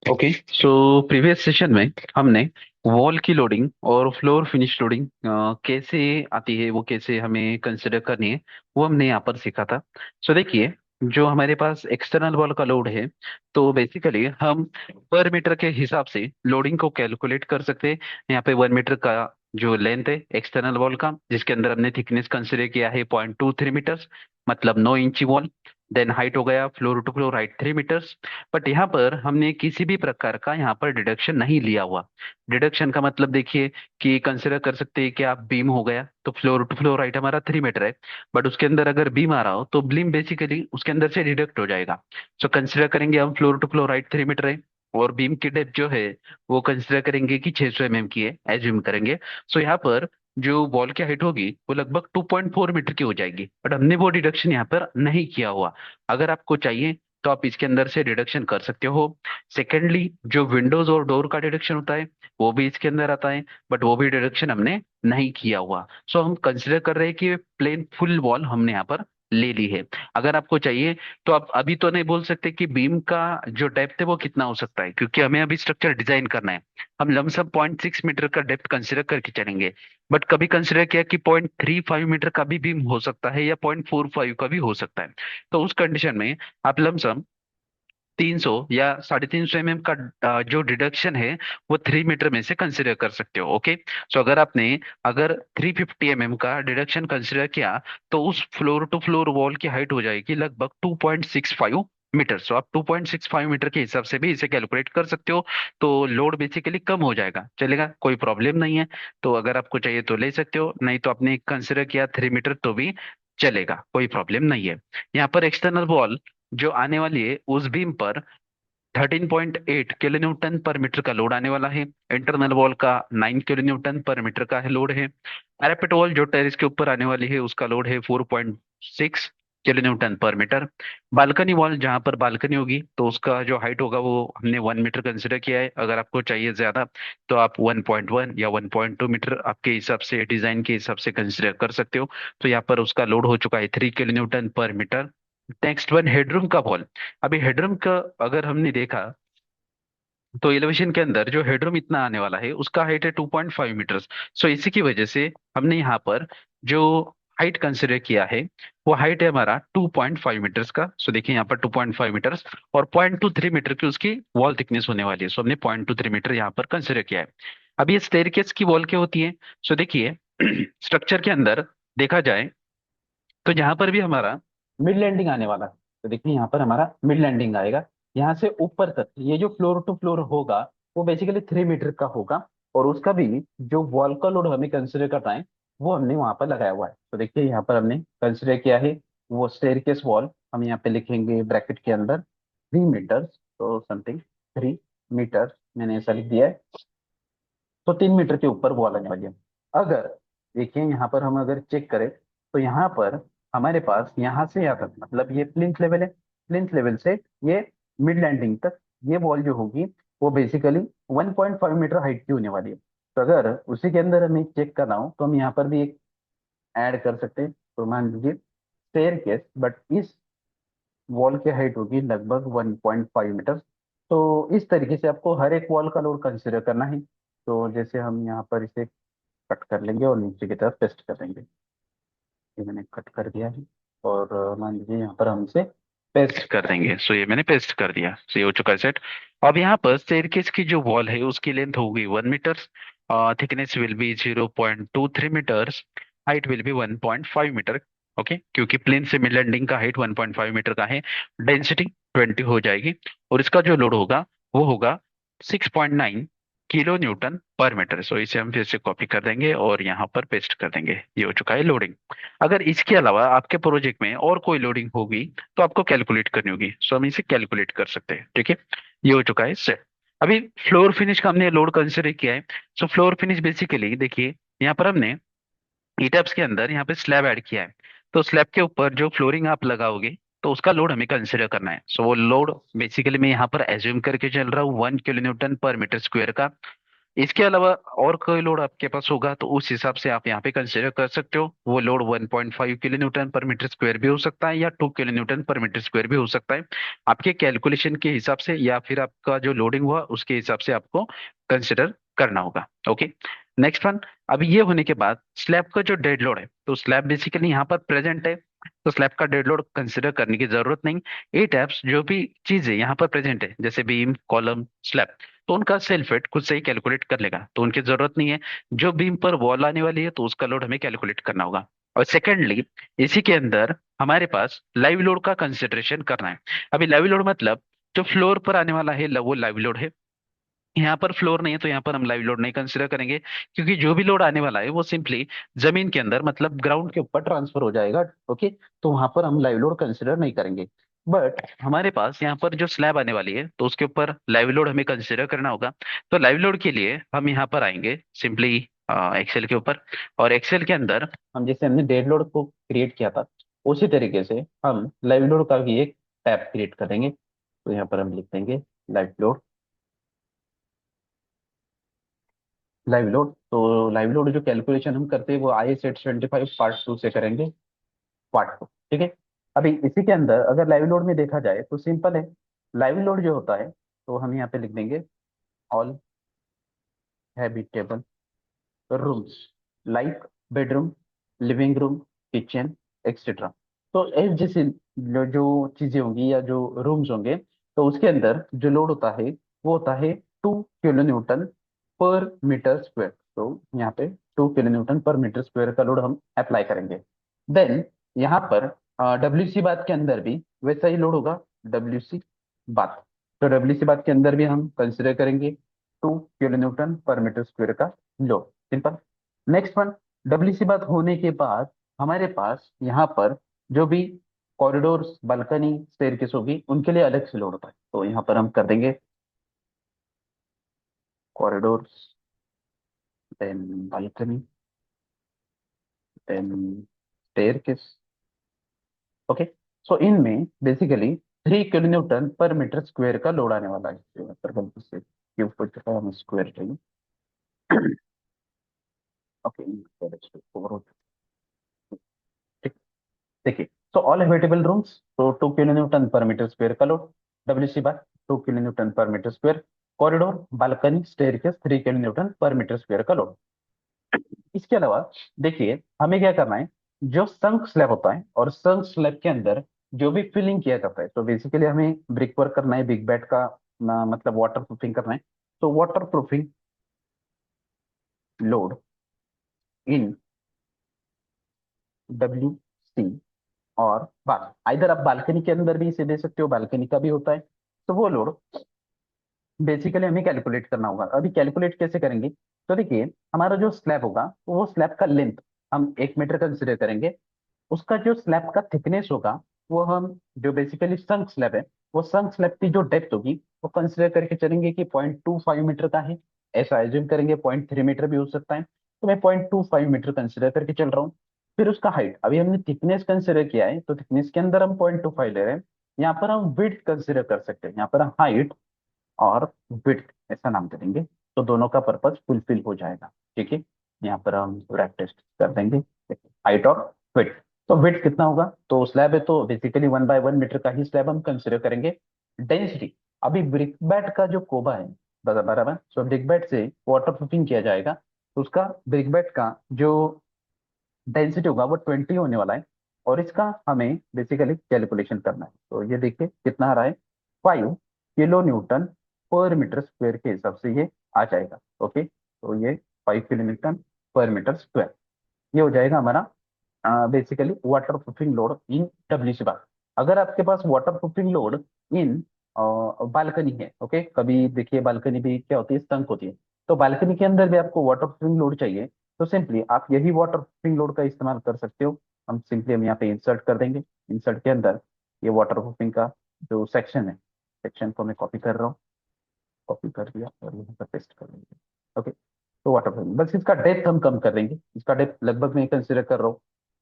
Okay, so previous session में हमने wall की लोडिंग और फ्लोर फिनिश लोडिंग कैसे आती है, वो कैसे हमें कंसिडर करनी है, वो हमने यहाँ पर सीखा था। सो देखिए, जो हमारे पास एक्सटर्नल वॉल का लोड है, तो बेसिकली हम पर मीटर के हिसाब से लोडिंग को कैलकुलेट कर सकते हैं। यहाँ पे 1 मीटर का जो लेंथ है एक्सटर्नल वॉल का, जिसके अंदर हमने थिकनेस कंसिडर किया है 0.23 मीटर, मतलब 9 इंची वॉल। देन हाइट हो गया floor to floor height 3 metres. But यहाँ पर हमने किसी भी प्रकार का यहाँ पर डिडक्शन नहीं लिया हुआ। डिडक्शन का मतलब देखिए कि कंसिडर कर सकते हैं कि आप बीम हो गया तो फ्लोर टू फ्लोर हाइट हमारा 3 मीटर है, बट उसके अंदर अगर बीम आ रहा हो तो बीम बेसिकली उसके अंदर से डिडक्ट हो जाएगा। सो कंसिडर करेंगे हम floor to floor height 3 metre है, और बीम की डेप्थ जो है वो कंसिडर करेंगे कि 600 mm की है, एज्यूम करेंगे। सो यहाँ पर जो वॉल की हाइट होगी वो लगभग 2.4 मीटर की हो जाएगी, बट हमने वो डिडक्शन यहाँ पर नहीं किया हुआ। अगर आपको चाहिए तो आप इसके अंदर से डिडक्शन कर सकते हो। सेकेंडली, जो विंडोज और डोर का डिडक्शन होता है वो भी इसके अंदर आता है, बट वो भी डिडक्शन हमने नहीं किया हुआ। सो हम कंसिडर कर रहे हैं कि प्लेन फुल वॉल हमने यहाँ पर ले ली है। अगर आपको चाहिए तो आप अभी तो नहीं बोल सकते कि बीम का जो डेप्थ है वो कितना हो सकता है, क्योंकि हमें अभी स्ट्रक्चर डिजाइन करना है। हम लमसम 0.6 मीटर का डेप्थ कंसिडर करके चलेंगे, बट कभी कंसिडर किया कि 0.35 मीटर का भी बीम हो सकता है या 0.45 का भी हो सकता है। तो उस कंडीशन में आप लमसम 300 या 350 mm का जो डिडक्शन है वो 3 मीटर में से कंसिडर कर सकते हो। ओके, सो अगर 350 mm का डिडक्शन कंसिडर किया तो उस फ्लोर टू फ्लोर वॉल की हाइट हो जाएगी लगभग 2.65 मीटर। सो आप 2.65 मीटर के हिसाब से भी इसे कैलकुलेट कर सकते हो। तो लोड बेसिकली कम हो जाएगा, चलेगा, कोई प्रॉब्लम नहीं है। तो अगर आपको चाहिए तो ले सकते हो, नहीं तो आपने कंसिडर किया 3 मीटर तो भी चलेगा, कोई प्रॉब्लम नहीं है। यहाँ पर एक्सटर्नल वॉल जो आने वाली है उस बीम पर 13.8 किलो न्यूटन पर मीटर का लोड आने वाला है। इंटरनल वॉल का 9 किलो न्यूटन पर मीटर का है लोड है। पैरापेट वॉल जो टेरेस के ऊपर आने वाली है उसका लोड है 4.6 किलो न्यूटन पर मीटर। बालकनी वॉल जहां पर बालकनी होगी तो उसका जो हाइट होगा वो हमने 1 मीटर कंसिडर किया है। अगर आपको चाहिए ज्यादा तो आप 1.1 या 1.2 मीटर आपके हिसाब से, डिजाइन के हिसाब से कंसिडर कर सकते हो। तो यहाँ पर उसका लोड हो चुका है 3 किलो न्यूटन पर मीटर। नेक्स्ट वन, हेडरूम का वॉल। अभी हेडरूम का अगर हमने देखा तो एलिवेशन के अंदर जो हेडरूम इतना आने वाला है उसका हाइट है 2.5 मीटर्स। सो इसी की वजह से हमने यहाँ पर जो हाइट कंसिडर किया है वो हाइट है हमारा 2.5 मीटर्स का। सो देखिए यहाँ पर 2.5 मीटर्स और 0.23 मीटर की उसकी वॉल थिकनेस होने वाली है। सो हमने 0.23 मीटर यहाँ पर कंसिडर किया है। अब ये स्टेयरकेस की वॉल क्या होती है? सो देखिए स्ट्रक्चर के अंदर देखा जाए तो जहां पर भी हमारा मिड लैंडिंग आने वाला है, तो देखिए यहाँ पर हमारा मिड लैंडिंग आएगा। यहाँ से ऊपर तक ये जो फ्लोर टू फ्लोर होगा वो बेसिकली 3 मीटर का होगा, और उसका भी जो वॉल का लोड हमें कंसिडर करना है वो हमने वहां पर लगाया हुआ है। तो देखिए यहाँ पर हमने कंसिडर किया है वो स्टेयरकेस वॉल, हम यहाँ पे लिखेंगे ब्रैकेट के अंदर 3 मीटर, तो समथिंग 3 मीटर मैंने ऐसा लिख दिया है। तो 3 मीटर के ऊपर वॉल आने वाली है। अगर देखिए यहाँ पर हम अगर चेक करें तो यहाँ पर हमारे पास यहाँ से यहाँ तक मतलब ये प्लिंथ लेवल है, प्लिंथ लेवल से ये मिड लैंडिंग तक ये वॉल जो होगी वो बेसिकली 1.5 मीटर हाइट की होने वाली है। तो अगर उसी के अंदर हमें चेक करना हो तो हम यहाँ पर भी एक ऐड कर सकते हैं। तो मान लीजिए स्टेयर केस, बट इस वॉल की हाइट होगी लगभग 1.5 मीटर। तो इस तरीके से आपको हर एक वॉल का लोड कंसिडर करना है। तो जैसे हम यहाँ पर इसे कट कर लेंगे और नीचे की तरफ पेस्ट कर देंगे। ये मैंने कट कर दिया है, और मान लीजिए यहाँ पर हम इसे पेस्ट कर देंगे। सो ये मैंने पेस्ट कर दिया, सो ये हो चुका है सेट। अब यहाँ पर स्टेयरकेस की जो वॉल है उसकी लेंथ होगी 1 metre, thickness will be 0.23 metres, height will be 1.5 metre. Okay, क्योंकि प्लेन से मिड लैंडिंग का हाइट 1.5 मीटर का है। डेंसिटी 20 हो जाएगी, और इसका जो लोड होगा वो होगा 6.9 किलो न्यूटन पर मीटर। सो इसे हम फिर से कॉपी कर देंगे और यहाँ पर पेस्ट कर देंगे। ये हो चुका है लोडिंग। अगर इसके अलावा आपके प्रोजेक्ट में और कोई लोडिंग होगी तो आपको कैलकुलेट करनी होगी, सो हम इसे कैलकुलेट कर सकते हैं। ठीक है, ये हो चुका है सेट। अभी फ्लोर फिनिश का हमने लोड कंसिडर किया है। सो फ्लोर फिनिश बेसिकली देखिए यहाँ पर हमने ईटैप्स के अंदर यहाँ पे स्लैब ऐड किया है। तो स्लैब के ऊपर जो फ्लोरिंग आप लगाओगे तो उसका लोड हमें कंसिडर करना है। सो वो लोड बेसिकली मैं यहाँ पर एज्यूम करके चल रहा हूँ 1 किलो न्यूटन पर मीटर स्क्वायर का। इसके अलावा और कोई लोड आपके पास होगा तो उस हिसाब से आप यहाँ पे कंसिडर कर सकते हो। वो लोड 1.5 किलो न्यूटन पर मीटर स्क्वायर भी हो सकता है या 2 किलो न्यूटन पर मीटर स्क्वायर भी हो सकता है। आपके कैलकुलेशन के हिसाब से या फिर आपका जो लोडिंग हुआ उसके हिसाब से आपको कंसिडर करना होगा। Okay, next one. अब ये होने के बाद स्लैब का जो डेड लोड है, तो स्लैब बेसिकली यहाँ पर प्रेजेंट है, तो स्लैब का डेड लोड कंसिडर करने की जरूरत नहीं। ए टैप्स जो भी चीजें यहाँ पर प्रेजेंट है जैसे बीम कॉलम स्लैब, तो उनका सेल्फ वेट खुद से ही कैलकुलेट कर लेगा, तो उनकी जरूरत नहीं है। जो बीम पर वॉल आने वाली है तो उसका लोड हमें कैलकुलेट करना होगा। और सेकेंडली, इसी के अंदर हमारे पास लाइव लोड का कंसिडरेशन करना है। अभी लाइव लोड मतलब जो फ्लोर पर आने वाला है वो लाइव लोड है। यहाँ पर फ्लोर नहीं है तो यहाँ पर हम लाइव लोड नहीं कंसिडर करेंगे, क्योंकि जो भी लोड आने वाला है वो सिंपली जमीन के अंदर मतलब ग्राउंड के ऊपर ट्रांसफर हो जाएगा। ओके, तो वहां पर हम लाइव लोड कंसिडर नहीं करेंगे। बट हमारे पास यहाँ पर जो स्लैब आने वाली है तो उसके ऊपर लाइव लोड हमें कंसिडर करना होगा। तो लाइव लोड के लिए हम यहाँ पर आएंगे सिंपली एक्सेल के ऊपर, और एक्सेल के अंदर हम जैसे हमने डेड लोड को क्रिएट किया था उसी तरीके से हम लाइव लोड का भी एक टैब क्रिएट करेंगे। तो यहाँ पर हम लिख देंगे लाइव लोड। लाइव लोड, तो लाइव लोड जो कैलकुलेशन हम करते हैं वो IS 875 पार्ट 2 से करेंगे, पार्ट 2। ठीक है, अभी इसी के अंदर अगर लाइव लोड में देखा जाए तो सिंपल है। लाइव लोड जो होता है तो हम यहाँ पे लिख देंगे all habitable rooms, like bedroom, living room, kitchen, etcetera. तो इस जैसे जो चीजें होंगी या जो रूम्स होंगे तो उसके अंदर जो लोड होता है वो होता है 2 किलो न्यूटन पर मीटर स्क्वायर। तो यहाँ पे 2 किलो न्यूटन पर मीटर स्क्वायर का लोड हम अप्लाई करेंगे। देन यहाँ पर WC बात के अंदर भी वैसा ही लोड होगा, WC बात। तो WC बात के अंदर भी हम कंसिडर करेंगे 2 किलो न्यूटन पर मीटर स्क्वायर का load. Simple. Next one, WC बात होने के बाद हमारे पास यहाँ पर जो भी कॉरिडोर्स बालकनी स्टेयरकेस होगी उनके लिए अलग से लोड होता है। तो यहाँ पर हम कर देंगे corridors, then balcony, then staircase. Okay, so इनमें बेसिकली 3 किलो न्यूटन पर मीटर स्क्वायर का लोड आने वाला है। तो यहाँ पर गलती से क्यूब हो चुका है, हमें स्क्वायर चाहिए। ओके, ठीक। देखिए, तो ऑल हैबिटेबल रूम्स, तो 2 किलो न्यूटन पर मीटर स्क्वायर का लोड, WC बार 2 किलो न्यूटन पर metre square, corridor balcony staircase 3 kilo newton पर मीटर स्क्वायर का लोड। इसके अलावा देखिए हमें क्या करना है, जो संक स्लैब होता है और संक स्लैब के अंदर जो भी फिलिंग किया जाता है, तो बेसिकली हमें ब्रिक वर्क करना है, बिग बैट का मतलब वाटर प्रूफिंग करना है। तो water proofing load in WC और बाल, इधर आप बालकनी के अंदर भी इसे दे सकते हो, बालकनी का भी होता है। तो वो लोड बेसिकली हमें कैलकुलेट करना होगा। अभी कैलकुलेट कैसे करेंगे, तो देखिए हमारा जो स्लैब होगा वो स्लैब का लेंथ हम 1 मीटर कंसिडर करेंगे। उसका जो स्लैब का थिकनेस होगा वो हम जो बेसिकली संक स्लैब है वो संक स्लैब की जो डेप्थ होगी वो कंसिडर करके चलेंगे कि 0.25 मीटर का है। ऐसा एज्यूम करेंगे, 0.3 मीटर भी हो सकता है, तो मैं 0.25 मीटर कंसिडर करके चल रहा हूँ। फिर उसका हाइट, अभी हमने थिकनेस कंसिडर किया है तो थिकनेस के अंदर हम 0.25 ले रहे हैं। यहाँ पर हम विड्थ कंसिडर कर सकते हैं, यहाँ पर हाइट और विड्थ ऐसा नाम करेंगे, तो दोनों का पर्पज फुलफिल हो जाएगा। ठीक है, यहाँ पर हम रैप टेस्ट कर देंगे, हाइट और विड्थ। तो विड्थ कितना होगा, तो स्लैब है तो बेसिकली 1/1 मीटर का ही स्लैब हम कंसिडर करेंगे। डेंसिटी, अभी ब्रिक बैट का जो कोबा है बराबर, सो ब्रिक बैट से वाटर प्रूफिंग किया जाएगा तो उसका ब्रिक बैट का जो डेंसिटी होगा वो 20 होने वाला है। और इसका हमें बेसिकली कैलकुलेशन करना है, तो ये देखिए कितना आ रहा है, 5 किलो न्यूटन पर मीटर स्क्वायर के हिसाब से ये आ जाएगा। ओके, तो ये 5 किलो न्यूटन पर मीटर स्क्वायर ये हो जाएगा हमारा basically water proofing load in WC बार। अगर आपके पास water proofing load in balcony है, ओके, कभी देखिए बालकनी भी क्या होती है, तंग होती है, तो बालकनी के अंदर भी आपको वाटर प्रूफिंग लोड चाहिए तो सिंपली आप यही वाटर प्रूफिंग लोड का इस्तेमाल कर सकते हो। हम यहाँ पे इंसर्ट कर देंगे, इंसर्ट के अंदर ये वाटर प्रूफिंग का जो सेक्शन है, सेक्शन को मैं कॉपी कर रहा हूँ, कॉपी कर दिया और यहाँ पर पेस्ट कर देंगे। ओके, तो वाटर प्रूफिंग, बस इसका डेप्थ हम कम कर देंगे, इसका डेप्थ लगभग मैं कंसिडर कर रहा हूँ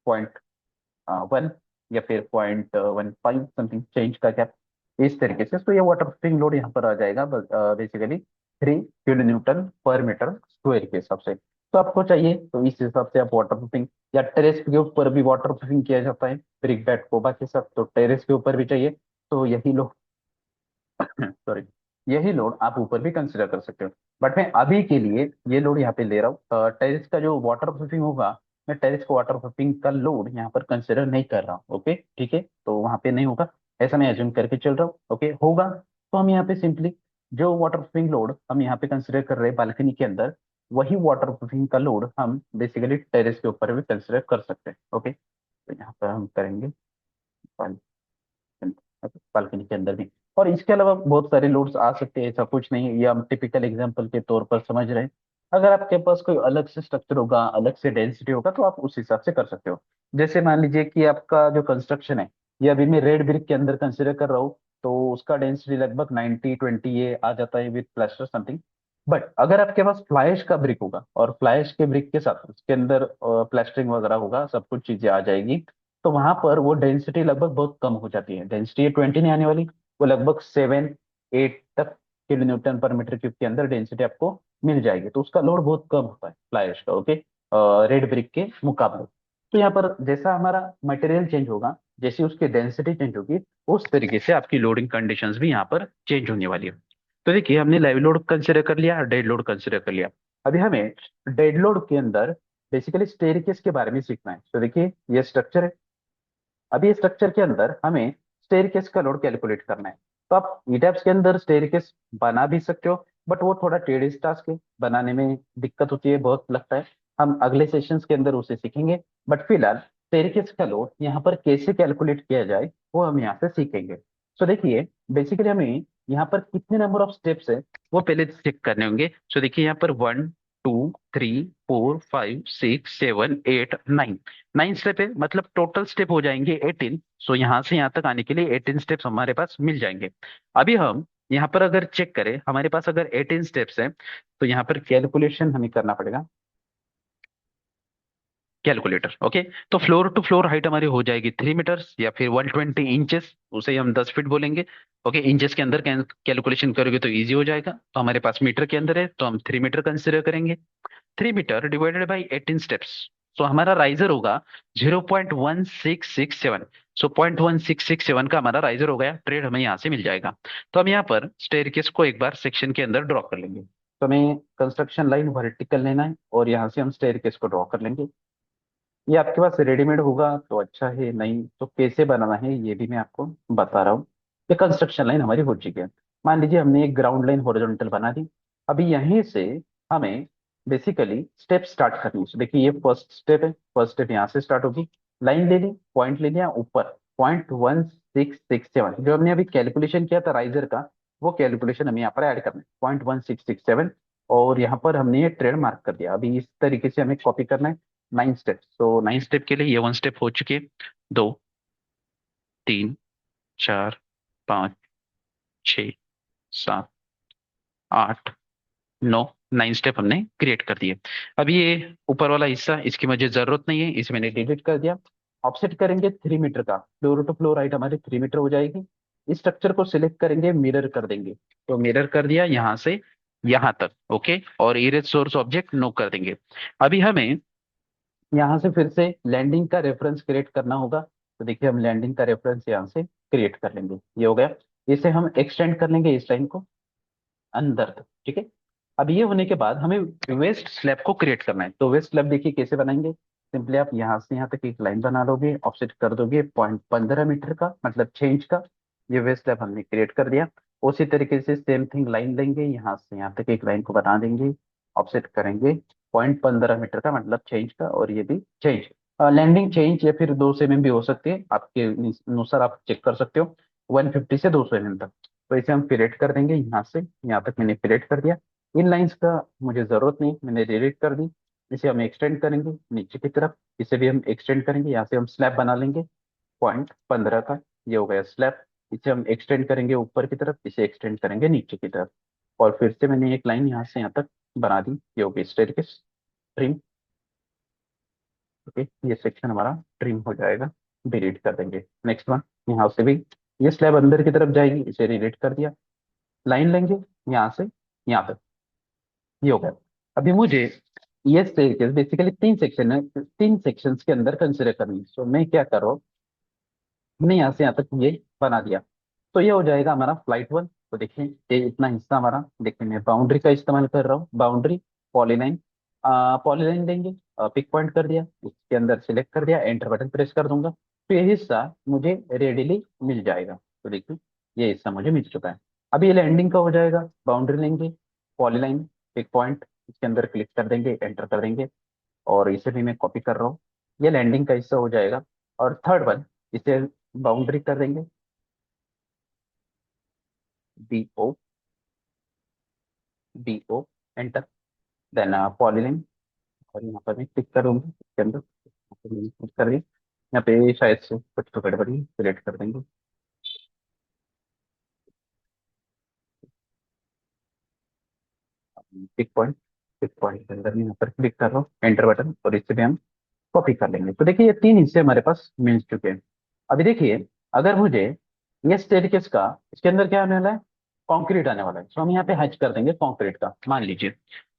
0.1 या फिर 0.15 समथिंग, चेंज का गैप, इस तरीके से। तो ये वाटर प्रूफिंग लोड यहाँ पर आ जाएगा बेसिकली 3 kN पर मीटर स्क्वायर के हिसाब से। तो आपको चाहिए तो इस हिसाब से आप वाटर प्रूफिंग, या टेरेस के ऊपर भी वाटर प्रूफिंग किया जाता है ब्रिक बैट कोबा के साथ, तो टेरेस के ऊपर भी चाहिए तो यही लोड सॉरी, यही लोड आप ऊपर भी कंसिडर कर सकते हो। बट मैं अभी के लिए ये लोड यहाँ पे ले रहा हूँ। टेरिस का जो वाटर प्रूफिंग होगा, मैं टेरिस को वाटर प्रूफिंग का लोड यहाँ पर कंसिडर नहीं कर रहा हूँ। ओके ठीक है, तो वहाँ पे नहीं होगा, ऐसा मैं एज्यूम करके चल रहा हूँ। ओके होगा तो हम यहाँ पे सिंपली जो वाटर प्रूफिंग लोड हम यहाँ पे कंसिडर कर रहे हैं बालकनी के अंदर, वही वाटर प्रूफिंग का लोड हम बेसिकली टेरिस के ऊपर भी कंसिडर कर सकते हैं। ओके, तो यहाँ पर हम करेंगे बालकनी के अंदर भी। और इसके अलावा बहुत सारे लोड्स आ सकते हैं, ऐसा कुछ नहीं है, ये हम टिपिकल एग्जांपल के तौर पर समझ रहे हैं। अगर आपके पास कोई अलग से स्ट्रक्चर होगा, अलग से डेंसिटी होगा, तो आप उस हिसाब से कर सकते हो। जैसे मान लीजिए कि आपका जो कंस्ट्रक्शन है, ये अभी मैं रेड ब्रिक के अंदर कंसिडर कर रहा हूँ, तो उसका डेंसिटी लगभग 90/20 ये आ जाता है विद प्लास्टर समथिंग। बट अगर आपके पास फ्लाइश का ब्रिक होगा और फ्लाइश के ब्रिक के साथ उसके अंदर प्लास्टरिंग वगैरह होगा, सब कुछ चीजें आ जाएगी, तो वहां पर वो डेंसिटी लगभग बहुत कम हो जाती है। डेंसिटी 20 नहीं आने वाली, वो लगभग 7-8 तक kN/m³ के अंदर डेंसिटी आपको मिल जाएगी, तो उसका लोड बहुत कम होता है फ्लाई ऐश का। ओके, रेड ब्रिक के मुकाबले। तो यहाँ पर जैसा हमारा मटेरियल चेंज होगा, जैसी उसकी डेंसिटी चेंज होगी, उस तरीके से आपकी लोडिंग कंडीशंस भी यहाँ पर चेंज होने वाली है। तो देखिए हमने लाइव लोड कंसिडर कर लिया, डेड लोड कंसिडर कर लिया। अभी हमें डेड लोड के अंदर बेसिकली स्टेयरकेस के बारे में सीखना है। तो देखिए ये स्ट्रक्चर है, अभी स्ट्रक्चर के अंदर हमें स्टेयरकेस का लोड कैलकुलेट करना है। तो आप ईटैप्स के अंदर स्टेयरकेस बना भी सकते हो, बट वो थोड़ा टेडियस टास्क है, बनाने में दिक्कत होती है, बहुत लगता है। हम अगले सेशंस के अंदर उसे सीखेंगे। बट फिलहाल स्टेयरकेस का लोड यहाँ पर कैसे कैलकुलेट किया जाए वो हम यहाँ से सीखेंगे। तो देखिए बेसिकली हमें यहाँ पर कितने नंबर ऑफ स्टेप्स है वो पहले चेक करने होंगे। तो देखिए यहाँ पर 1 2 3 4 5 6 7 8 9, 9 स्टेप है, मतलब टोटल स्टेप हो जाएंगे 18। सो यहाँ से यहाँ तक आने के लिए 18 स्टेप्स हमारे पास मिल जाएंगे। अभी हम यहाँ पर अगर चेक करें, हमारे पास अगर 18 स्टेप्स हैं, तो यहाँ पर कैलकुलेशन हमें करना पड़ेगा, कैलकुलेटर। ओके, तो फ्लोर टू फ्लोर हाइट हमारी हो जाएगी 3 मीटर्स या फिर 120 इंचेस, उसे हम 10 फीट बोलेंगे। ओके, इंचेस के अंदर कैलकुलेशन करोगे तो इजी हो जाएगा। तो हमारे पास मीटर के अंदर है तो हम 3 मीटर कंसिडर करेंगे। 3 मीटर डिवाइडेड बाई 18 स्टेप्स, तो हमारा राइजर होगा 0.1667। सो 0.1667 का हमारा राइजर हो गया, ट्रेड हमें यहाँ से मिल जाएगा। तो हम यहाँ पर स्टेयरकेस को एक बार सेक्शन के अंदर ड्रॉ कर लेंगे। तो हमें कंस्ट्रक्शन लाइन वर्टिकल लेना है और यहाँ से हम स्टेयरकेस को ड्रॉ कर लेंगे। ये आपके पास रेडीमेड होगा तो अच्छा है, नहीं तो कैसे बनाना है ये भी मैं आपको बता रहा हूँ। ये कंस्ट्रक्शन लाइन हमारी हो चुकी है। मान लीजिए हमने एक ग्राउंड लाइन हॉरिजॉन्टल बना दी। अभी यहीं से हमें बेसिकली स्टेप स्टार्ट करनी है। So देखिए ये फर्स्ट स्टेप है, फर्स्ट स्टेप यहाँ से स्टार्ट होगी। लाइन ले ली, पॉइंट ले लिया ऊपर, 0.1667 जो हमने अभी कैलकुलेशन किया था राइजर का, वो कैलकुलेशन हमें यहाँ पर ऐड करना है, 0.1667। और यहाँ पर हमने ये ट्रेड मार्क कर दिया। अभी इस तरीके से हमें कॉपी करना है 9 स्टेप। तो 9 स्टेप के लिए ये 1 स्टेप हो चुके, 2 3 4 5 6 7 8 9, 9 स्टेप हमने क्रिएट कर दिए। अब ये ऊपर वाला हिस्सा इसकी मुझे जरूरत नहीं है, इसे मैंने डिलीट कर दिया। ऑफसेट करेंगे 3 मीटर का, फ्लोर टू फ्लोर हाइट हमारी 3 मीटर हो जाएगी। इस स्ट्रक्चर को सिलेक्ट करेंगे, मिरर कर देंगे, तो मिरर कर दिया यहाँ से यहाँ तक। ओके, और इरेज सोर्स ऑब्जेक्ट नो कर देंगे। अभी हमें यहाँ से फिर से लैंडिंग का रेफरेंस क्रिएट करना होगा। तो देखिए हम लैंडिंग का रेफरेंस यहाँ से क्रिएट कर लेंगे, ये हो गया। इसे हम एक्सटेंड कर लेंगे इस लाइन को अंदर तक, ठीक है। अब ये होने के बाद हमें वेस्ट स्लैब को क्रिएट करना है। तो वेस्ट स्लैब देखिए कैसे बनाएंगे, सिंपली आप यहाँ से यहाँ तक एक लाइन बना लोगे, ऑफसेट कर दोगे 0.15 मीटर का, मतलब 6 इंच का। ये वेस्ट स्लैब हमने क्रिएट कर दिया। उसी तरीके से सेम थिंग लाइन लेंगे, यहाँ से यहाँ तक एक लाइन को बना देंगे, ऑफसेट करेंगे 0.15 मीटर का, मतलब 6 इंच का, और ये भी 6 इंच। लैंडिंग 6 इंच या फिर 2 mm भी हो सकती है, आपके अनुसार आप चेक कर सकते हो, 150 से 200 mm तक। तो इसे हम फिलेट कर देंगे, यहाँ से यहाँ तक मैंने फिलेट कर दिया। इन लाइंस का मुझे जरूरत नहीं, मैंने डिलीट कर दी। इसे हम एक्सटेंड करेंगे नीचे की तरफ, इसे भी हम एक्सटेंड करेंगे, यहाँ से हम स्लैब बना लेंगे 0.15 का। ये हो गया स्लैब। इसे हम एक्सटेंड करेंगे ऊपर की तरफ, इसे एक्सटेंड करेंगे नीचे की तरफ। और फिर से मैंने एक लाइन यहाँ से यहाँ तक बना दी, ये हो गई स्टेयरकेस ट्रिम। ओके, ये सेक्शन हमारा ट्रिम हो जाएगा, डिलीट कर देंगे। नेक्स्ट वन, यहाँ से भी ये स्लैब अंदर की तरफ जाएगी, इसे डिलीट कर दिया। लाइन लेंगे यहाँ से यहाँ तक, ये हो गया। अभी मुझे ये स्टेयरकेस बेसिकली तीन सेक्शन है, तीन सेक्शंस के अंदर कंसिडर करनी है। सो मैं क्या कर रहा हूँ, हमने यहाँ से यहाँ तक ये बना दिया। तो ये हो जाएगा हमारा फ्लाइट वन। तो देखिए ये इतना हिस्सा हमारा, देखिए मैं बाउंड्री का इस्तेमाल कर रहा हूँ, बाउंड्री पॉलीलाइन, पॉलीलाइन देंगे, पिक पॉइंट कर दिया, इसके अंदर सिलेक्ट कर दिया, एंटर बटन प्रेस कर दूंगा, तो ये हिस्सा मुझे रेडिली मिल जाएगा। तो देखिए ये हिस्सा मुझे मिल चुका है। अभी ये लैंडिंग का हो जाएगा, बाउंड्री लेंगे, पॉलीलाइन, पिक पॉइंट, इसके अंदर क्लिक कर देंगे, एंटर कर देंगे, और इसे भी मैं कॉपी कर रहा हूँ, ये लैंडिंग का हिस्सा हो जाएगा। और थर्ड वन, इसे बाउंड्री कर देंगे, BO, BO, enter, then polyline, और यहाँ पर मैं क्लिक करूंगा इसके अंदर, यहाँ पे मैंने क्लिक कर दिया। यहाँ पे शायद से कुछ तो गड़बड़ी, सिलेक्ट कर देंगे, पिक पॉइंट, पिक पॉइंट के अंदर मैं यहाँ पर क्लिक कर रहा हूँ, एंटर बटन, और इससे भी हम कॉपी कर लेंगे। तो देखिए ये तीन हिस्से हमारे पास मिल चुके हैं। अभी देखिए अगर मुझे ये स्टेयरकेस का, इसके अंदर क्या आने वाला है, कंक्रीट आने वाला है, तो हम यहाँ पे हैच कर देंगे कंक्रीट का, मान लीजिए।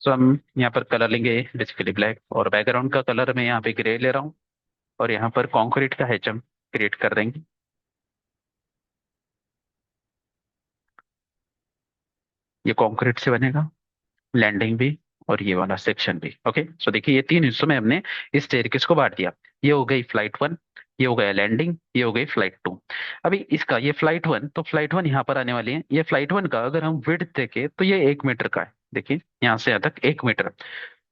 तो हम यहाँ पर कलर लेंगे बेसिकली ब्लैक, और बैकग्राउंड का कलर मैं यहाँ पे ग्रे ले रहा हूँ, और यहाँ पर कंक्रीट का हैच हम क्रिएट कर देंगे। ये कंक्रीट से बनेगा, लैंडिंग भी और ये वाला सेक्शन भी। ओके, सो देखिए ये तीन हिस्सों में हमने इस स्टेयरकेस को बांट दिया। ये हो गई फ्लाइट वन, ये हो गया लैंडिंग, ये हो गई फ्लाइट टू। अभी इसका ये फ्लाइट वन, तो फ्लाइट वन यहाँ पर आने वाली है। ये फ्लाइट वन का अगर हम विड्थ देखें तो ये 1 मीटर का है, देखिए यहाँ से यहाँ तक 1 मीटर,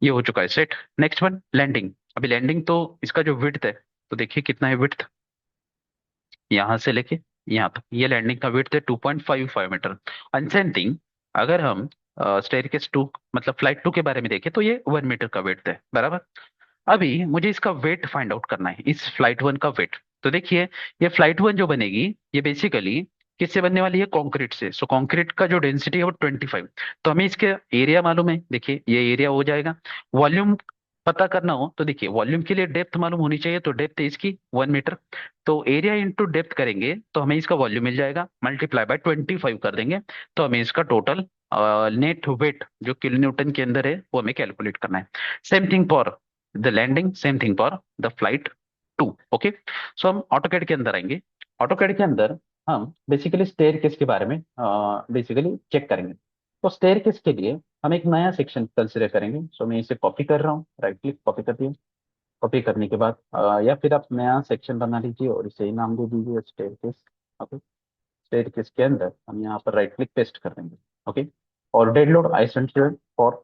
ये हो चुका है सेट। Next one landing. अभी लैंडिंग तो इसका जो विड्थ है, तो देखिए कितना है विड्थ, यहाँ से लेके यहाँ तक, ये लैंडिंग का विड्थ है 2.55 मीटर। एंड सेम थिंग, अगर हम स्टेयरकेस टू मतलब फ्लाइट टू के बारे में देखें तो ये 1 मीटर का विड्थ है, बराबर। अभी मुझे इसका वेट फाइंड आउट करना है, इस फ्लाइट वन का वेट। तो देखिए ये फ्लाइट वन जो बनेगी, ये बेसिकली किससे बनने वाली है, कंक्रीट से। सो कंक्रीट का जो डेंसिटी है वो 25। तो हमें इसके एरिया मालूम है, देखिए ये एरिया हो जाएगा। वॉल्यूम पता करना हो तो देखिए वॉल्यूम के लिए डेप्थ मालूम होनी चाहिए, तो डेप्थ है इसकी 1 मीटर। तो एरिया इंटू डेप्थ करेंगे तो हमें इसका वॉल्यूम मिल जाएगा, मल्टीप्लाई बाय 25 कर देंगे, तो हमें इसका टोटल नेट वेट जो किलो न्यूटन के अंदर है वो हमें कैलकुलेट करना है। Same thing for the landing, same thing for the flight two. Okay, so हम ऑटोकैड के अंदर आएंगे। ऑटोकैड के अंदर हम बेसिकली स्टेयरकेस के बारे में बेसिकली चेक करेंगे। तो स्टेयरकेस के लिए हम एक नया सेक्शन कंसिडर करेंगे। सो मैं इसे कॉपी कर रहा हूँ, राइट क्लिक, कॉपी कर दिया। कॉपी करने के बाद या फिर आप नया सेक्शन बना लीजिए और इसे ही नाम दे दीजिए स्टेयरकेस। ओके, स्टेयरकेस के अंदर हम यहाँ पर राइट क्लिक पेस्ट कर देंगे। ओके, और डेड लोड आइसेंटर फॉर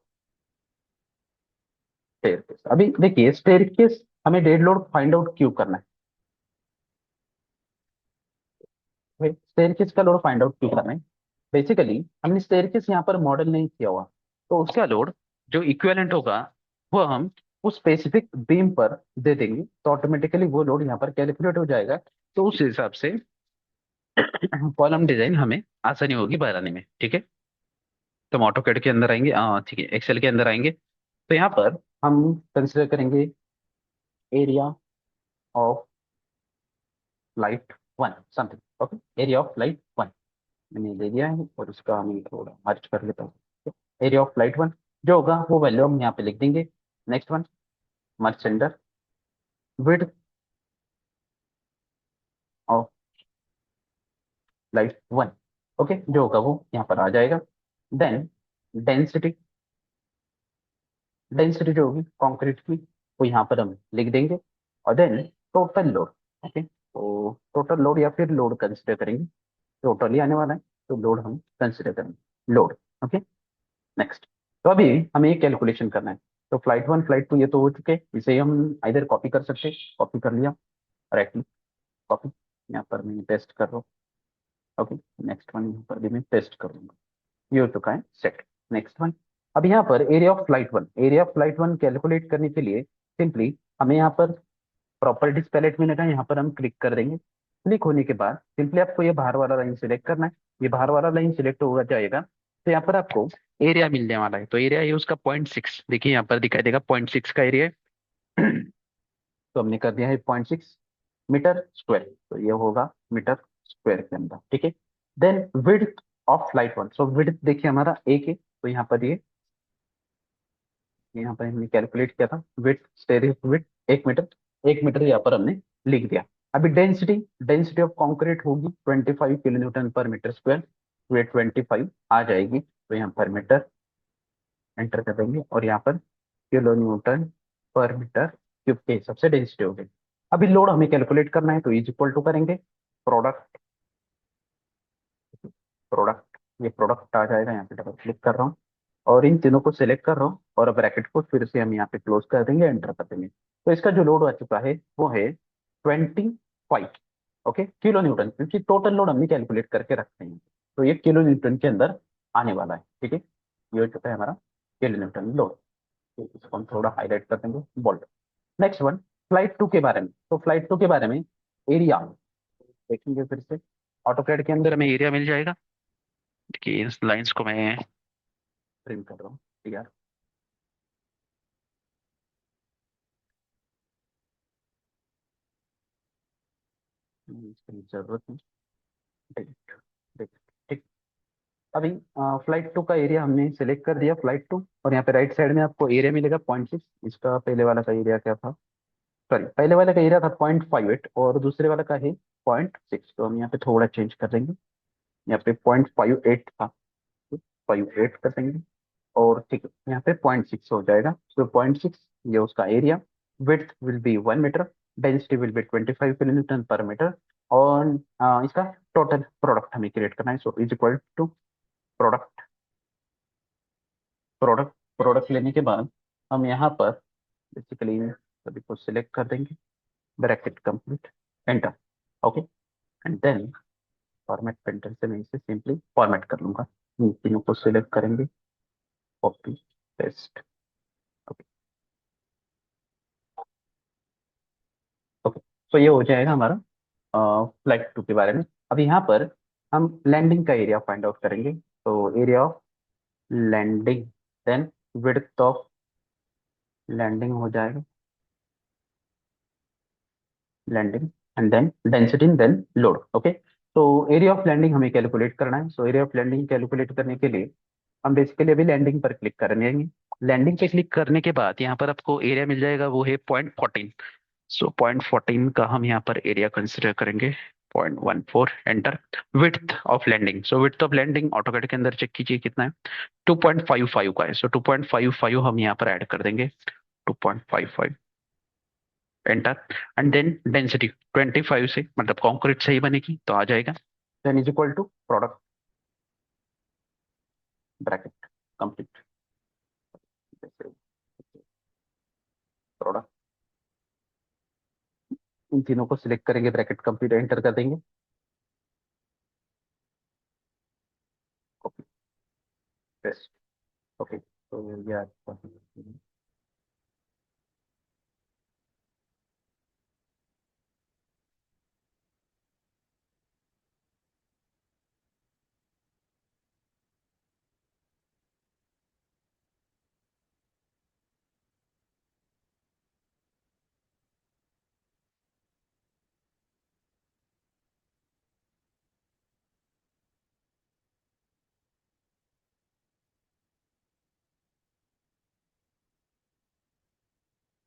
स्टेयरकेस। अभी देखिए स्टेयरकेस हमें डेड लोड फाइंड आउट क्यों करना है, स्टेयरकेस का लोड फाइंड आउट क्यों करना है। बेसिकली हमने स्टेयरकेस यहाँ पर मॉडल नहीं किया हुआ, तो उसका लोड जो इक्विवेलेंट होगा वो हम उस स्पेसिफिक बीम पर दे देंगे, तो ऑटोमेटिकली वो लोड यहाँ पर कैलकुलेट हो जाएगा। तो उस हिसाब से कॉलम डिजाइन हमें आसानी होगी बनाने में, ठीक है। तो हम ऑटोकैड के अंदर आएंगे, ठीक है, एक्सेल के अंदर आएंगे। तो यहाँ पर हम कंसिडर करेंगे area of light one something. Okay, area of light one मैंने दे दिया है, और उसका मैं थोड़ा मर्ज कर लेता हूँ। एरिया ऑफ लाइट वन जो होगा वो वैल्यू हम यहाँ पे लिख देंगे। Next one, merge centre, width of light one, okay, जो होगा वो यहाँ पर आ जाएगा। देन डेंसिटी, डेंसिटी जो होगी कंक्रीट की वो यहाँ पर हम लिख देंगे। और देन टोटल लोड, ओके, तो टोटल लोड या फिर लोड कंसिडर करेंगे, टोटल ही आने वाला है, तो लोड हम कंसिडर करेंगे, लोड। Okay, next. तो अभी हमें ये कैलकुलेशन करना है। तो फ्लाइट वन फ्लाइट टू ये तो हो चुके, इसे हम इधर कॉपी कर सकते हैं, कॉपी कर लिया, राइट क्लिक, कॉपी, यहाँ पर मैं पेस्ट कर रहा हूँ। ओके, नेक्स्ट वन यहाँ पर भी मैं पेस्ट करूंगा, ये हो चुका है सेट। नेक्स्ट वन, अब यहाँ पर area of flight one, area of flight one calculate करने के लिए सिंपली हमें यहाँ पर प्रॉपर्टीज पैलेट में लगा, यहाँ पर हम क्लिक कर देंगे। क्लिक होने के बाद सिंपली आपको ये बाहर वाला लाइन सिलेक्ट करना है। ये बाहर वाला लाइन सिलेक्ट होगा जाएगा, तो यहाँ पर आपको एरिया मिलने वाला है। तो एरिया ये उसका 0.6, देखिए यहाँ पर दिखाई देगा 0.6 का एरिया है। तो हमने कर दिया है 0.6 मीटर स्क्वायर, तो ये होगा मीटर स्क्वायर के अंदर, ठीक है। Then width of light one, so width देखिए हमारा एक है, तो यहाँ पर ये यहाँ पर हमने कैलकुलेट किया था with, asterisk with 1 metre, 1 metre यहाँ पर हमने लिख दिया। अभी डेंसिटी, डेंसिटी ऑफ कंक्रीट होगी 25 kN/m², वे 25 आ जाएगी, तो यहाँ पर मीटर एंटर कर देंगे और यहाँ पर kN/m³ के हिसाब से डेंसिटी हो गई। अभी लोड हमें कैलकुलेट करना है, तो इज इक्वल टू करेंगे प्रोडक्ट, प्रोडक्ट, ये प्रोडक्ट आ जाएगा, यहाँ पे डबल क्लिक कर रहा हूँ और इन तीनों को सिलेक्ट कर रहा हूँ और ब्रैकेट को फिर से हम यहाँ पे क्लोज कर देंगे, एंटर कर देंगे। तो इसका जो लोड आ चुका है वो है 25, ओके, किलो न्यूटन, क्योंकि टोटल लोड हमने कैलकुलेट करके रखते हैं, तो ये किलो न्यूटन के अंदर आने वाला है। ठीक है, ये हो चुका है हमारा किलो न्यूटन लोड। तो इसको हम थोड़ा हाईलाइट कर देंगे, बोल्ड। नेक्स्ट वन, फ्लाइट 2 के बारे में। तो फ्लाइट 2 के बारे में एरिया देखेंगे फिर से, ऑटोकैड के अंदर हमें एरिया मिल जाएगा। देखिए इस लाइंस को मैं ट्रिम कर रहा हूँ, ठीक है। इसकी जरूरत नहीं, ठीक, ठीक, ठीक। अभी फ्लाइट 2 का एरिया हमने सिलेक्ट कर दिया, फ्लाइट 2, और यहाँ पे राइट साइड में आपको एरिया मिलेगा 0.6। इसका पहले वाला का एरिया क्या था, सॉरी, पहले वाले का एरिया था 0.58 और दूसरे वाला का है 0.6, तो हम यहाँ पे थोड़ा चेंज कर देंगे, यहाँ पे 0.58 था, 0.58 कर देंगे और ठीक है, यहाँ पे 0.6 हो जाएगा। सो 0.6 ये उसका area, width will be 1 metre, density will be 25 kN/m, और इसका टोटल प्रोडक्ट हमें क्रिएट करना है, so is equal to product, product, product लेने के बाद हम यहाँ पर बेसिकली सभी को सिलेक्ट कर देंगे, bracket complete, enter, okay, and then format painter से मैं इसे सिंपली फॉर्मेट कर लूंगा। इन तीनों को सिलेक्ट करेंगे, कॉपी, पेस्ट, ओके, ओके। तो ये हो जाएगा हमारा फ्लाइट 2 के बारे में। अब यहाँ पर हम लैंडिंग का एरिया फाइंड आउट करेंगे, तो area of landing, then width of landing हो जाएगा, landing, and then density, then load, okay. तो एरिया ऑफ लैंडिंग हमें कैलकुलेट करना है, so area of landing calculate करने के लिए हम बेसिकली अभी लैंडिंग पर क्लिक करेंगे। लैंडिंग पे क्लिक करने के बाद यहाँ पर आपको एरिया मिल जाएगा, वो है 0.14। सो 0.14 का हम यहाँ पर एरिया कंसिडर करेंगे, 0.14, enter. Width of landing, so width of landing AutoCAD के अंदर चेक कीजिए कितना है, 2.55 का है, सो 2.55 हम यहाँ पर ऐड कर देंगे, 2.55, एंटर। एंड देन डेंसिटी 25 से, मतलब कॉन्क्रीट से ही बनेगी तो आ जाएगा, then is equal to product, bracket complete, product, इन तीनों को सिलेक्ट करेंगे, ब्रैकेट कंप्लीट, एंटर कर देंगे, कॉपी, पेस्ट, ओके। तो ये आपका,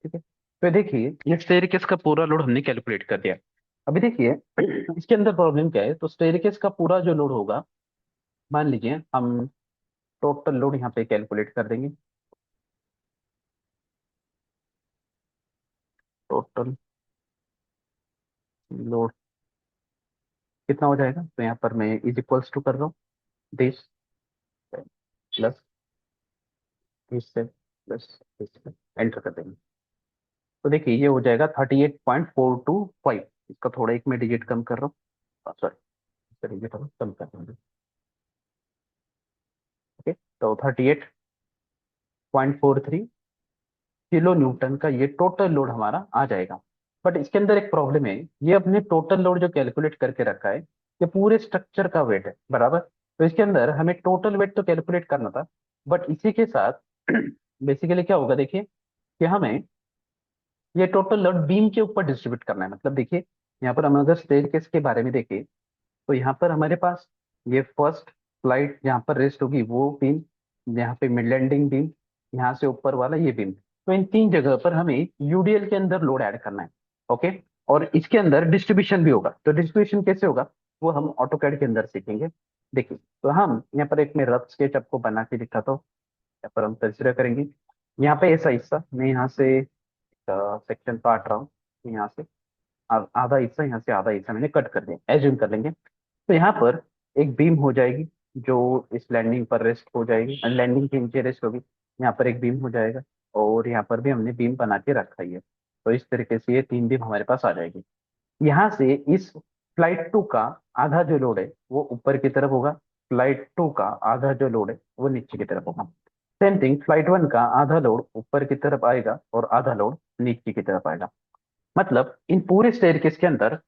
ठीक है। तो देखिए ये स्टेयरकेस का पूरा लोड हमने कैलकुलेट कर दिया। अभी देखिए इसके अंदर प्रॉब्लम क्या है, तो स्टेयरकेस का पूरा जो लोड होगा, मान लीजिए हम टोटल लोड यहाँ पे कैलकुलेट कर देंगे, टोटल लोड कितना हो जाएगा, तो यहाँ पर मैं इज इक्वल्स टू कर रहा हूँ, दिस प्लस इससे प्लस इससे, एंटर कर देंगे। तो देखिए ये हो जाएगा 38.425, इसका थोड़ा एक मैं डिजिट कम कर रहा हूँ, सॉरी, इसका डिजिट हम कम कर देंगे, ओके। तो 38.43 किलो न्यूटन का ये टोटल लोड हमारा आ जाएगा। बट इसके अंदर एक प्रॉब्लम है, ये अपने टोटल लोड जो कैलकुलेट करके रखा है, ये पूरे स्ट्रक्चर का वेट है, बराबर। तो इसके अंदर हमें टोटल वेट तो कैलकुलेट करना था, बट इसी के साथ बेसिकली क्या होगा, देखिए कि हमें ये टोटल लोड बीम के ऊपर डिस्ट्रीब्यूट करना है। मतलब देखिए यहाँ पर हम अगर स्टेयरकेस के बारे में देखें, तो यहाँ पर हमारे पास ये फर्स्ट फ्लाइट जहाँ पर रेस्ट होगी वो बीम, यहाँ पे मिड लैंडिंग बीम, यहाँ से ऊपर वाला ये बीम। तो इन तीन जगह पर हमें यूडीएल के अंदर लोड ऐड करना है। ओके। और इसके अंदर डिस्ट्रीब्यूशन भी होगा। तो डिस्ट्रीब्यूशन कैसे होगा वो हम ऑटोकैड के अंदर सीखेंगे। देखिए, तो हम यहाँ पर एक मैं रफ स्केच आपको बना के दिखाता हूँ। यहाँ पर हम कंसिडर करेंगे, यहाँ पे ऐसा हिस्सा मैं यहाँ से सेक्शन काट रहा हूँ। यहाँ से आधा हिस्सा, यहाँ से आधा हिस्सा मैंने कट कर दिया, एज्यूम कर लेंगे। तो यहाँ पर एक बीम हो जाएगी जो इस लैंडिंग पर रेस्ट हो जाएगी, लैंडिंग के नीचे रेस्ट होगी। यहाँ पर एक बीम हो जाएगा, और यहाँ पर भी हमने बीम बना के रखा ही है। तो इस तरीके से ये तीन बीम हमारे पास आ जाएगी। यहाँ से इस फ्लाइट टू का आधा जो लोड है वो ऊपर की तरफ होगा, फ्लाइट टू का आधा जो लोड है वो नीचे की तरफ होगा। सेम थिंग, फ्लाइट वन का आधा लोड ऊपर की तरफ आएगा और आधा लोड नीचे की तरफ आएगा। मतलब इन पूरे स्टेयरकेस के अंदर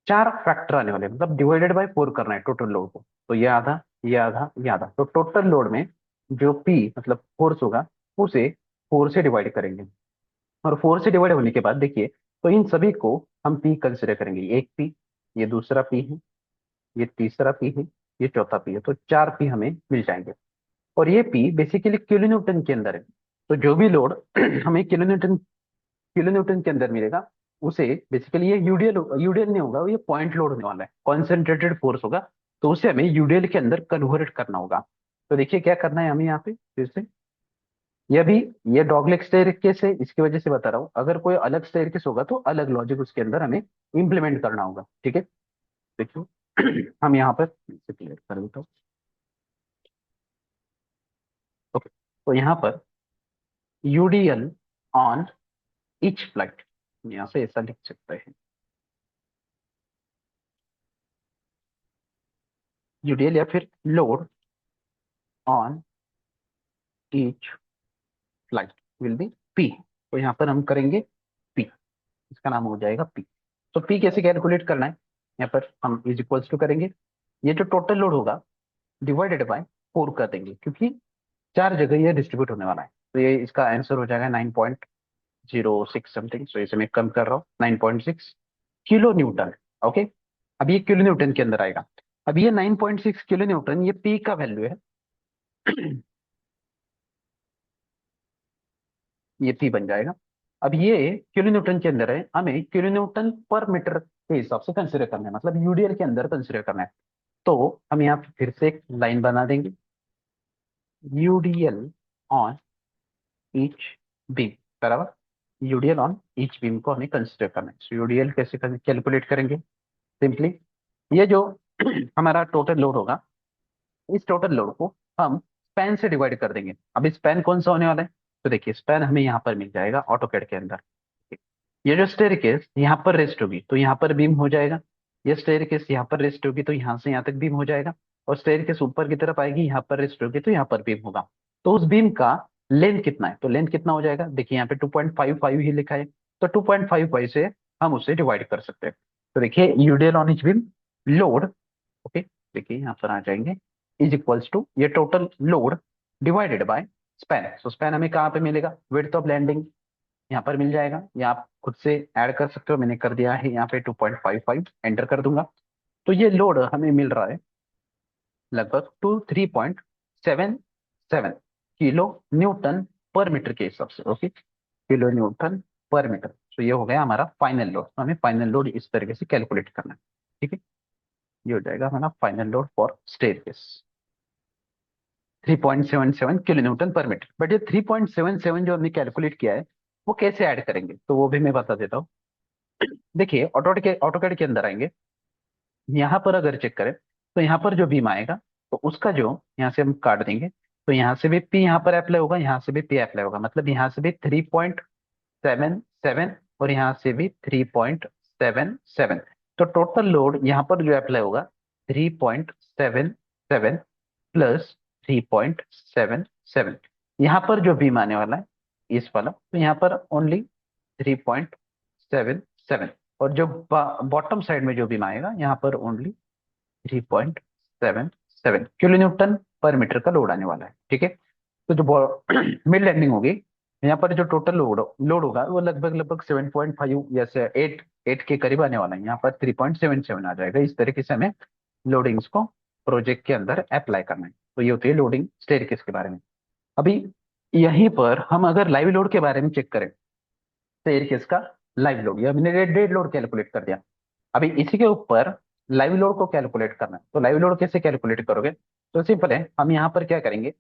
चार फैक्टर आने वाले हैं, मतलब डिवाइडेड बाय फोर करना है टोटल लोड को। तो ये आधा, ये आधा, ये आधा, तो टोटल लोड में जो पी मतलब फोर्स होगा उसे फोर से डिवाइड करेंगे। और फोर से डिवाइड होने के बाद देखिए, तो इन सभी को हम पी कंसिडर करेंगे। एक पी, ये दूसरा पी है, ये तीसरा पी है, ये चौथा पी है। तो चार पी हमें मिल जाएंगे। और ये पी बेसिकली किलो न्यूटन के अंदर है। तो जो भी लोड हमें किलो न्यूटन के अंदर मिलेगा उसे बेसिकली ये यूडीएल यूडीएल नहीं होगा, ये पॉइंट लोड होने वाला है, कॉन्सेंट्रेटेड फोर्स होगा। तो उसे हमें यूडीएल के अंदर कन्वर्ट करना होगा। तो देखिए क्या करना है हमें यहाँ पे फिर से। ये भी, ये डॉगलेग स्टेयरकेस है, इसकी वजह से बता रहा हूँ। अगर कोई अलग स्टेयरकेस होगा तो अलग लॉजिक उसके अंदर हमें इंप्लीमेंट करना होगा। ठीक है, देखिए हम यहाँ पर इसे क्लियर कर देता हूँ। ओके, तो यहाँ पर यूडीएल ऑन ईच फ्लाइट, यहाँ से ऐसा लिख सकते हैं, यूडीएल या फिर load on each flight will be P. तो यहाँ पर हम करेंगे पी, इसका नाम हो जाएगा पी। तो पी कैसे कैलकुलेट करना है, यहाँ पर हम इज इक्वल्स टू करेंगे, ये जो टोटल लोड होगा डिवाइडेड बाय फोर कर देंगे, क्योंकि चार जगह ये डिस्ट्रीब्यूट होने वाला है। तो ये इसका आंसर हो जाएगा 9.06 समथिंग। सो इसे मैं कम कर रहा हूँ, 9.6 किलो न्यूटन। ओके, अब ये किलो न्यूटन के अंदर आएगा। अब ये 9.6 किलो न्यूटन ये पी का वैल्यू है। ये पी बन जाएगा। अब ये किलो न्यूटन के अंदर है, हमें किलो न्यूटन पर मीटर के हिसाब से कंसिडर करना है, मतलब यूडीएल के अंदर कंसिडर करना है। तो हम यहाँ पे फिर से एक लाइन बना देंगे, यूडीएल ऑन ईच बीम, बराबर। यूडीएल ऑन ईच बीम को हमें कंसिडर करना है। सो यूडीएल कैसे कैलकुलेट करेंगे, सिंपली ये जो हमारा टोटल लोड होगा, इस टोटल लोड को हम स्पैन से डिवाइड कर देंगे। अब स्पैन कौन सा होने वाला है, तो देखिए स्पैन हमें यहाँ पर मिल जाएगा ऑटोकैड के अंदर। ये जो स्टेयरकेस यहाँ पर रेस्ट होगी तो यहाँ पर बीम हो जाएगा, ये स्टेयरकेस यहाँ पर रेस्ट होगी तो यहाँ से यहाँ तक बीम हो जाएगा, और स्टेयरकेस ऊपर की तरफ आएगी, यहाँ पर रेस्ट होगी तो यहाँ पर बीम होगा। तो उस बीम का लेंथ कितना है, तो लेंथ कितना हो जाएगा, देखिए यहाँ पे 2.55 ही लिखा है। तो 2.55 से हम उसे डिवाइड कर सकते हैं। तो देखिए UDL on each beam load, okay, देखिए यहाँ पर आ जाएंगे, इज इक्वल्स टू ये total load divided by span. So span हमें कहाँ पे मिलेगा, विड्थ ऑफ लैंडिंग यहाँ पर मिल जाएगा, या आप खुद से ऐड कर सकते हो, मैंने कर दिया है यहाँ पे 2.55 एंटर कर दूंगा। तो ये लोड हमें मिल रहा है लगभग 3.77 किलो न्यूटन पर मीटर के हिसाब से। ओके, किलो न्यूटन पर मीटर। तो ये हो गया हमारा फाइनल लोड। तो हमें फाइनल लोड इस तरीके से कैलकुलेट करना है। ठीक है, ये हो जाएगा हमारा final load for staircase, 3.77 kilo newton पर मीटर। बट ये 3.77 जो हमने कैलकुलेट किया है वो कैसे ऐड करेंगे, तो वो भी मैं बता देता हूँ। देखिए ऑटोकैड के अंदर आएंगे, यहाँ पर अगर चेक करें तो यहाँ पर जो बीम आएगा तो उसका जो यहाँ से हम काट देंगे, तो यहाँ से भी पी यहाँ पर अप्लाई होगा, यहाँ से भी पी अप्लाई होगा, मतलब यहाँ से भी 3.77 और यहाँ से भी 3.77। तो टोटल लोड यहाँ पर जो अप्लाई होगा 3.77 प्लस 3.77। यहाँ पर जो बीम आने वाला है इस वाला, तो यहाँ पर ओनली 3.77, और जो बॉटम साइड में जो बीम आएगा यहाँ पर ओनली 3.77 किलो न्यूटन पर मीटर का लोड आने वाला है। ठीक है, तो जो मिड लैंडिंग होगी यहाँ पर जो टोटल लोड लोड होगा वो लगभग लगभग 7.5 या से 8 के करीब आने वाला है। यहाँ पर 3.77 आ जाएगा। इस तरीके से हमें लोडिंग्स को प्रोजेक्ट के अंदर अप्लाई करना है। तो ये होती है लोडिंग स्टेयरकेस के बारे में। अभी यहीं पर हम अगर लाइव लोड के बारे में चेक करें, तो एयर केस का लाइव लोड, या हमने डेड लोड कैलकुलेट कर दिया। अभी इसी के ऊपर लाइव लोड को कैलकुलेट करना है, तो लाइव लोड कैसे कैलकुलेट करोगे? तो सिंपल है, हम यहाँ पर क्या करेंगे,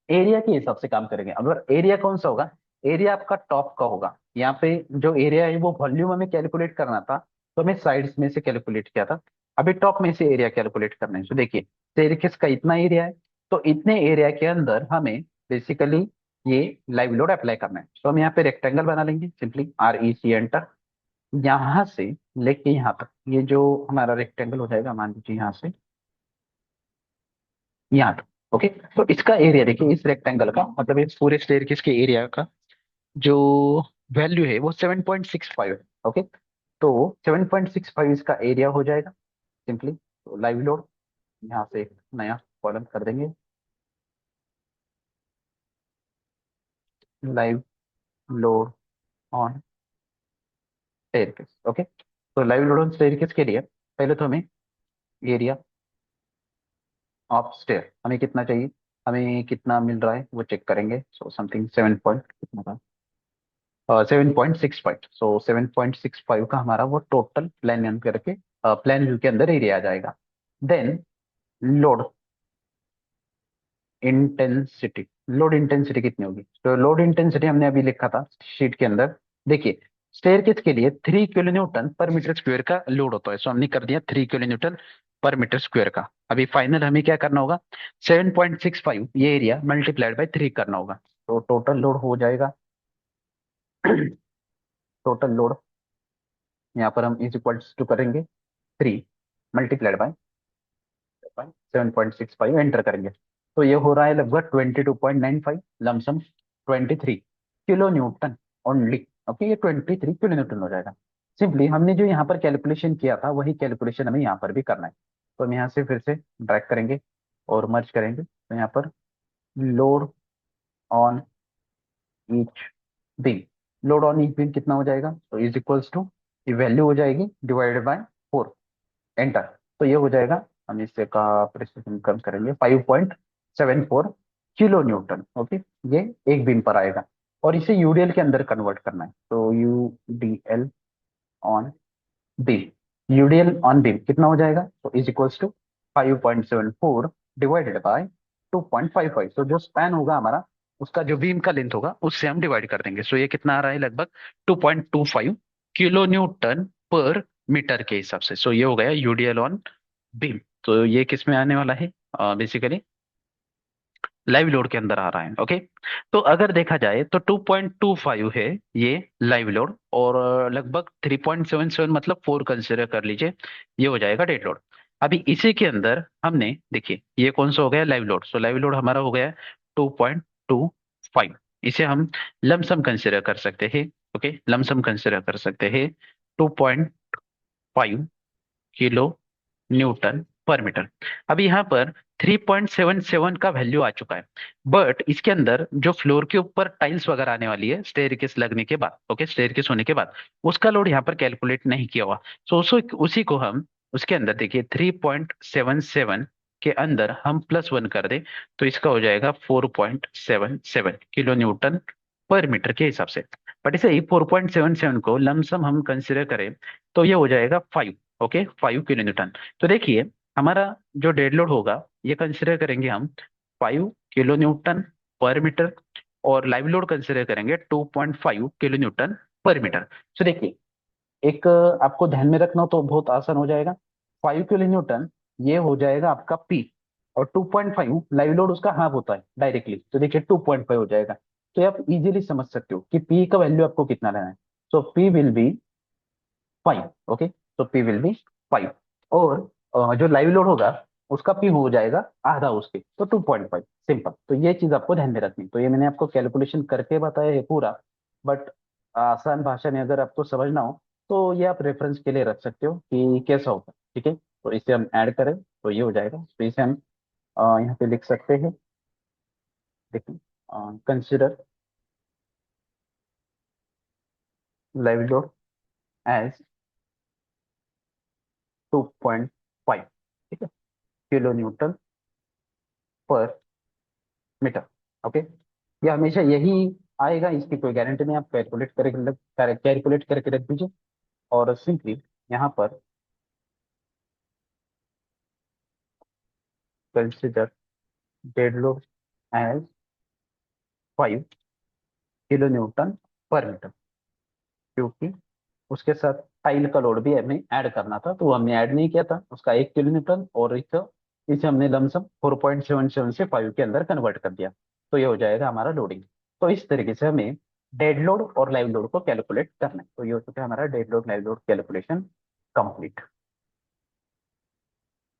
एरिया के हिसाब से काम करेंगे। अगर एरिया कौन सा होगा, एरिया आपका टॉप का होगा। यहाँ पे जो एरिया है वो वॉल्यूम हमें कैलकुलेट करना था, तो हमें साइड्स में से कैलकुलेट किया था। अभी टॉप में से एरिया कैलकुलेट करना है। तो देखिए, स्टेयरकेस का इतना एरिया है, तो इतने एरिया के अंदर हमें बेसिकली ये लाइव लोड अप्लाई करना है। तो हम यहाँ पे रेक्टेंगल बना लेंगे, सिंपली REC एंटर। यहाँ से लेके यहाँ तक ये जो हमारा रेक्टेंगल हो जाएगा, मान लीजिए यहाँ से यहाँ तक। ओके, तो इसका एरिया देखिए, इस रेक्टेंगल का मतलब इस पूरे स्टेयरकेस के एरिया का जो वैल्यू है वो 7.65 है। ओके, तो 7.65 इसका एरिया हो जाएगा सिंपली। तो लाइव लोड यहाँ से एक नया कॉलम कर देंगे, live load on staircase. Okay, तो लाइव लोड ऑन स्टेयरकेस के लिए पहले तो हमें एरिया ऑफ स्टेयर हमें कितना चाहिए, हमें कितना मिल रहा है वो चेक करेंगे। सो समथिंग 7 पॉइंट कितना था, 7.65। सो 7.65 का हमारा वो टोटल प्लान करके प्लान व्यू के अंदर एरिया आ जाएगा। Then load intensity, load intensity कितनी होगी? तो लोड इंटेंसिटी हमने अभी लिखा था शीट के अंदर। देखिए, स्टेयरकेस के लिए 3 किलो न्यूटन पर मीटर स्क्वायर का लोड होता है। सो हमने कर दिया 3 किलो न्यूटन पर मीटर स्क्वायर का। अभी फाइनल हमें क्या करना होगा, 7.65 ये एरिया मल्टीप्लाइड बाई 3 करना होगा। तो टोटल लोड हो जाएगा टोटल लोड यहाँ पर हम इज इक्वल्स टू करेंगे 3 मल्टीप्लाइड बाई 7.65 एंटर करेंगे। तो ये हो रहा है लगभग 22.95 lump sum 23 kilo Newton only. Okay, ये 23 किलो न्यूटन हो जाएगा। सिंपली हमने जो यहाँ पर कैलकुलेशन किया था वही कैलकुलेशन हमें यहाँ पर भी करना है। तो हम यहाँ से फिर से ड्रैग करेंगे और मर्ज करेंगे। तो यहाँ पर load on each beam, load on each beam कितना हो जाएगा, तो इज इक्वल्स टू, ये वैल्यू हो जाएगी डिवाइडेड बाय 4 एंटर। तो ये हो जाएगा, हम इससे का प्रेसिजन कम करेंगे, 5.74 किलो न्यूटन। ओके, ये एक बीम पर आएगा और इसे यूडीएल के अंदर कन्वर्ट करना है। तो UDL on beam, UDL on beam कितना हो जाएगा, तो is equals to 5.74 divided by 2.55। तो जो स्पैन होगा हमारा, उसका जो बीम का लेंथ होगा उससे हम डिवाइड कर देंगे। सो ये कितना आ रहा है, लगभग 2.25 किलो न्यूटन पर मीटर के हिसाब से। सो ये हो गया यूडीएल ऑन बीम। तो ये किस में आने वाला है, बेसिकली लाइव लोड के अंदर आ रहा है। ओके, तो अगर देखा जाए तो 2.25 है ये लाइव लोड, और लगभग 3.77 मतलब 4 कंसिडर कर लीजिए, ये हो जाएगा डेड लोड। अभी इसी के अंदर हमने देखिए ये कौन सा हो गया लाइव लोड। सो लाइव लोड हमारा हो गया 2.25, इसे हम लमसम कंसिडर कर सकते हैं। ओके, लमसम कंसिडर कर सकते हैं 2.5 किलो न्यूटन पर मीटर। अभी यहाँ पर 3.77 का वैल्यू आ चुका है, बट इसके अंदर जो फ्लोर के ऊपर टाइल्स वगैरह आने वाली है स्टेयरकेस लगने के बाद, ओके, स्टेयरकेस होने के बाद उसका लोड यहाँ पर कैलकुलेट नहीं किया हुआ। सो उसी को हम उसके अंदर देखिए 3.77 के अंदर हम +1 कर दे, तो इसका हो जाएगा 4.77 किलो न्यूटन पर मीटर के हिसाब से। बट इसे ही 4.77 को लमसम हम कंसिडर करें तो ये हो जाएगा 5। Okay, 5 kilo Newton. तो देखिए, हमारा जो डेड लोड होगा ये कंसिडर करेंगे हम 5 किलो न्यूटन पर मीटर, और लाइव लोड कंसिडर करेंगे 2.5 किलो न्यूटन पर मीटर। तो देखिए, एक आपको ध्यान में रखना हो तो बहुत आसान हो जाएगा। 5 किलो न्यूटन ये हो जाएगा आपका पी, और 2.5 लाइव लोड उसका हाफ होता है डायरेक्टली। तो देखिए 2.5 हो जाएगा। तो ये आप इजीली समझ सकते हो कि पी का वैल्यू आपको कितना लेना है। सो पी विल बी 5। ओके, तो पी विल बी 5, और जो लाइव लोड होगा उसका पी हो जाएगा आधा उसके, तो 2.5। सिंपल, तो ये चीज आपको ध्यान में रखनी। तो ये मैंने आपको कैलकुलेशन करके बताया है पूरा, बट आसान भाषा में अगर आपको समझना हो तो ये आप रेफरेंस के लिए रख सकते हो कि कैसा होगा। ठीक है, तो इसे हम ऐड करें तो ये हो जाएगा। तो इसे हम यहाँ पे लिख सकते हैं, देखिए, कंसिडर लाइव लोड एज 2.5, ठीक है, किलो न्यूटन पर मीटर। ओके, ये हमेशा यही आएगा, इसकी कोई गारंटी नहीं, आप कैलकुलेट करके रख दीजिए। और सिंपली यहाँ पर कंसिडर डेड लोड एज 5 kN/मीटर, क्योंकि उसके साथ टाइल का लोड भी हमें ऐड करना था, तो वो हमने ऐड नहीं किया था उसका 1 kN, और इसे हमने लमसम 4.77 से 5 के अंदर कन्वर्ट कर दिया। तो ये हो जाएगा हमारा लोडिंग। तो इस तरीके से हमें डेड लोड और लाइव लोड को कैलकुलेट करना है। तो ये हो चुका है हमारा dead load live load calculation complete.